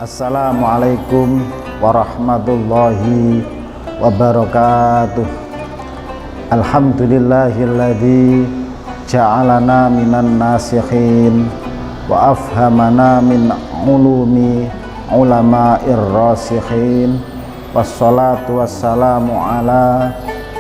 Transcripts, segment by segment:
Assalamualaikum warahmatullahi wabarakatuh. Alhamdulillahilladzi ja'alana minan nasikhin wa afhamana min ulumi ulama'ir rasikhin. Wassalatu wassalamu ala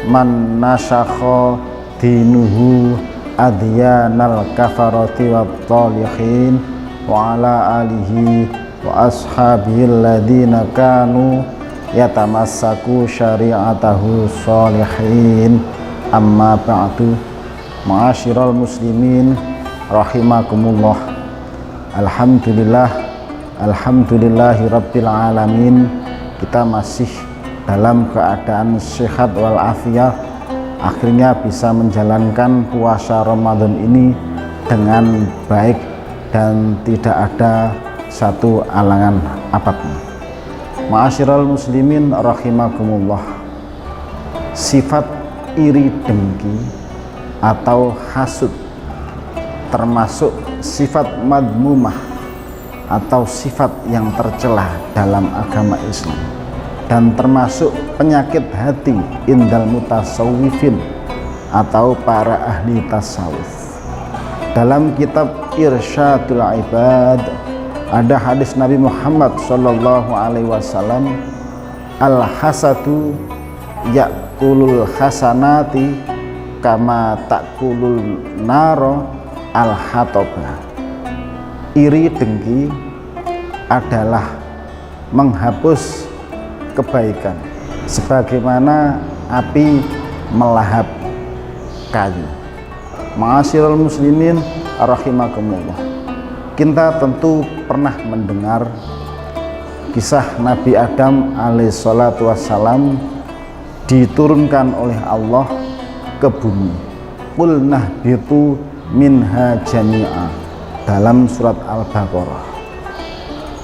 man nasyakha dinuhu adyanal kafarati wat talihin wa ala alihi wa ashabihil ladina kanu yatamassaku syari'atahu sholihin. Amma ba'du. Ma'asyiral muslimin rahimakumullah. Alhamdulillahi rabbil alamin. Kita masih dalam keadaan sehat walafiat, akhirnya bisa menjalankan puasa Ramadan ini dengan baik dan tidak ada satu alangan apapun. Ma'asyiral muslimin rahimakumullah. Sifat iri dengki atau hasud termasuk sifat madmumah atau sifat yang tercela dalam agama Islam, dan termasuk penyakit hati indal mutasawwifin atau para ahli tasawuf. Dalam kitab Irsyadul Ibad ada hadis Nabi Muhammad SAW, al-hasadu ya'kulul hasanati kama ta'kulul naro al-hatoba. Iri dengki adalah menghapus kebaikan sebagaimana api melahap kayu. Ma'asyiral muslimin rahimakumullah. Kita tentu pernah mendengar kisah Nabi Adam alaihissalatu wassalam diturunkan oleh Allah ke bumi. Qul nahbitu minha jami'a dalam surat Al-Baqarah.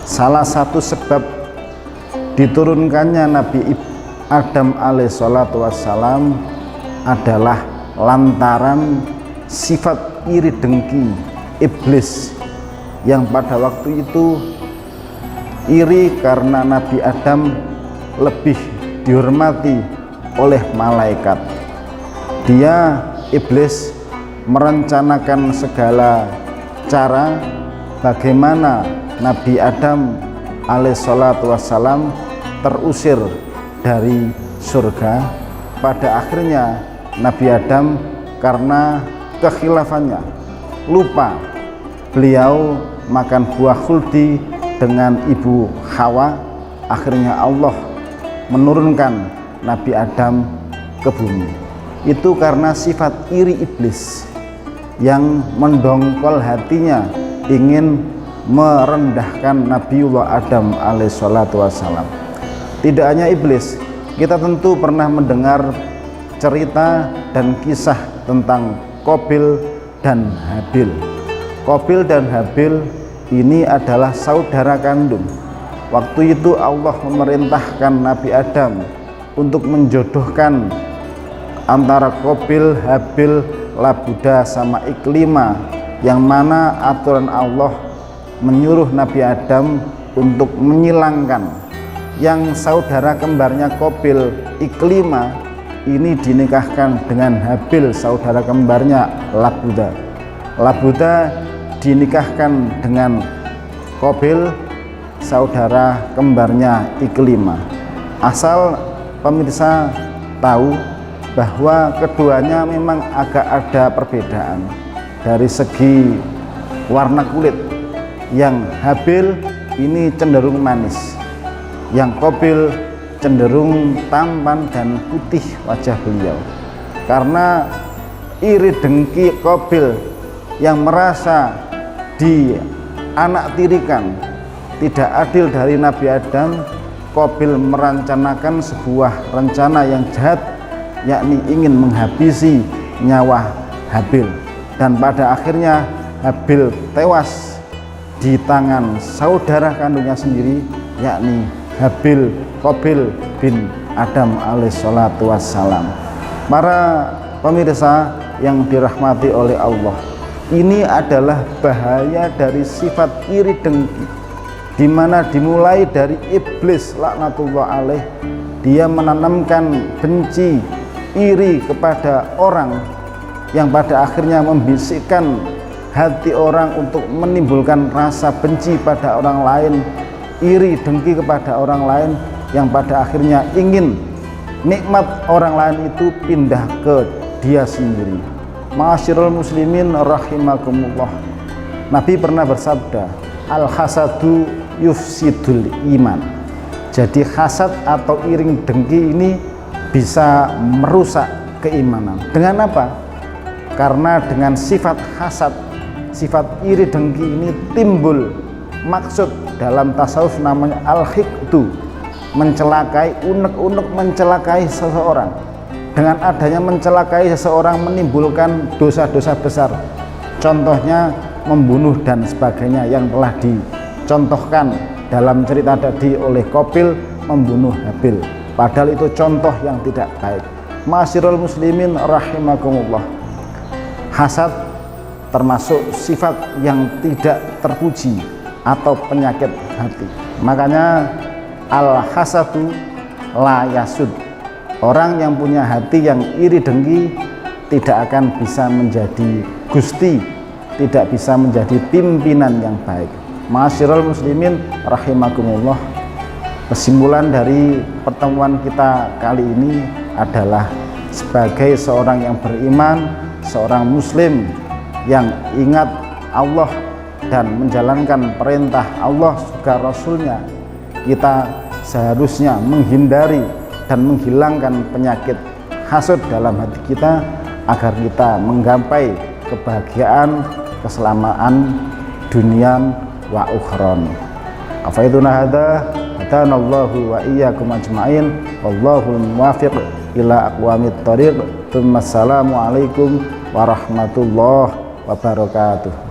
Salah satu sebab diturunkannya Nabi Adam alaihissalatu wassalam adalah lantaran sifat iri dengki iblis yang pada waktu itu iri karena Nabi Adam lebih dihormati oleh malaikat. Dia, iblis, merencanakan segala cara bagaimana Nabi Adam alaihissalatu wassalam terusir dari surga. Pada akhirnya Nabi Adam karena kekhilafannya lupa, beliau makan buah khuldi dengan ibu Hawa. Akhirnya Allah menurunkan Nabi Adam ke bumi. Itu karena sifat iri iblis yang mendongkol hatinya ingin merendahkan Nabiullah Adam alaihissalatu wassalam. Tidak hanya iblis, kita tentu pernah mendengar cerita dan kisah tentang Qabil dan Habil. Qabil dan Habil ini adalah saudara kandung. Waktu itu Allah memerintahkan Nabi Adam untuk menjodohkan antara Qabil, Habil, Labuda sama Iklima, yang mana aturan Allah menyuruh Nabi Adam untuk menyilangkan yang saudara kembarnya Qabil, Iklima, ini dinikahkan dengan Habil, saudara kembarnya Labuda. Labuda dinikahkan dengan Qabil, saudara kembarnya Iklima. Asal pemirsa tahu bahwa keduanya memang agak ada perbedaan dari segi warna kulit. Yang Habil ini cenderung manis, yang Qabil cenderung tampan dan putih wajah beliau. Karena iri dengki Qabil yang merasa dianaktirikan tidak adil dari Nabi Adam, Qabil merencanakan sebuah rencana yang jahat, yakni ingin menghabisi nyawa Habil. Dan pada akhirnya Habil tewas di tangan saudara kandungnya sendiri, yakni Qabil bin Adam alaihissalatu wassalam. Para pemirsa yang dirahmati oleh Allah, ini adalah bahaya dari sifat iri dengki. di mana dimulai dari iblis laknatullah alaih. Dia menanamkan benci, iri kepada orang yang pada akhirnya membisikkan hati orang untuk menimbulkan rasa benci pada orang lain, iri dengki kepada orang lain, yang pada akhirnya ingin nikmat orang lain itu pindah ke dia sendiri. Ma'asyiral muslimin rahimakumullah. Nabi pernah bersabda, al-hasadu yufsidul iman. Jadi hasad atau iring dengki ini bisa merusak keimanan. Dengan apa? Karena dengan sifat hasad, sifat iri dengki ini timbul maksud dalam tasawuf namanya al-hiqdu, mencelakai, unek-unek mencelakai seseorang. Dengan adanya mencelakai seseorang menimbulkan dosa-dosa besar, contohnya membunuh dan sebagainya yang telah dicontohkan dalam cerita tadi oleh Qabil membunuh Habil, padahal itu contoh yang tidak baik. Ma'asyiral muslimin rahimakumullah, hasad termasuk sifat yang tidak terpuji atau penyakit hati. Makanya al-hasadu la yasud, orang yang punya hati yang iri dengki tidak akan bisa menjadi gusti, tidak bisa menjadi pimpinan yang baik. Ma'asyiral muslimin rahimakumullah, kesimpulan dari pertemuan kita kali ini adalah sebagai seorang yang beriman, seorang muslim yang ingat Allah dan menjalankan perintah Allah juga Rasulnya, kita seharusnya menghindari dan menghilangkan penyakit hasad dalam hati kita agar kita menggapai kebahagiaan, keselamatan dunia wa ukhron. Afaiduna hadza hadanallahu wa iyyakum ajmain wallahul muwaffiq ila aqwamit thoriq. Assalamu alaikum warahmatullahi wabarakatuh.